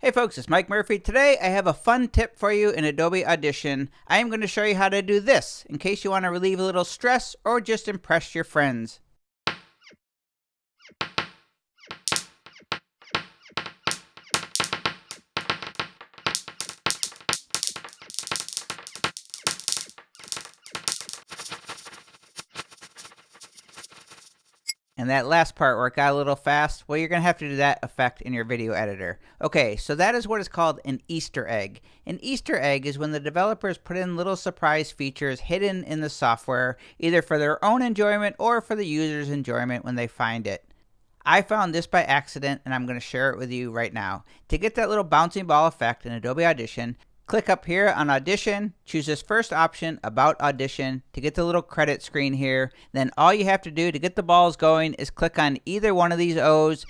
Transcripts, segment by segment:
Hey folks, it's Mike Murphy. Today I have a fun tip for you in Adobe Audition. I am going to show you how to do this in case you want to relieve a little stress or just impress your friends. And that last part where it got a little fast, well, you're going to have to do that effect in your video editor. Okay, so that is what is called an Easter egg. An Easter egg is when the developers put in little surprise features hidden in the software, either for their own enjoyment or for the user's enjoyment when they find it. I found this by accident, and I'm going to share it with you right now. To get that little bouncing ball effect in Adobe Audition, click up here on Audition, choose this first option, About Audition, to get the little credit screen here. Then all you have to do to get the balls going is click on either one of these O's,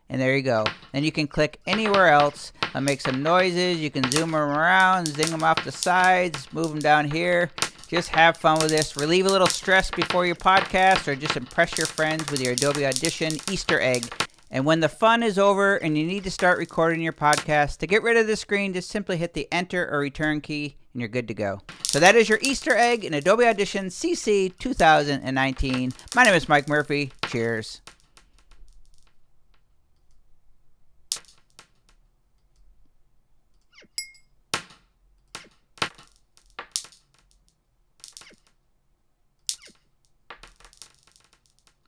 and there you go. Then you can click anywhere else. I'll make some noises. You can zoom them around, zing them off the sides, move them down here. Just have fun with this. Relieve a little stress before your podcast, or just impress your friends with your Adobe Audition Easter egg. And when the fun is over and you need to start recording your podcast, to get rid of the screen, just simply hit the Enter or Return key and you're good to go. So that is your Easter egg in Adobe Audition CC 2019. My name is Mike Murphy. Cheers.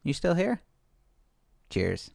You still here? Cheers.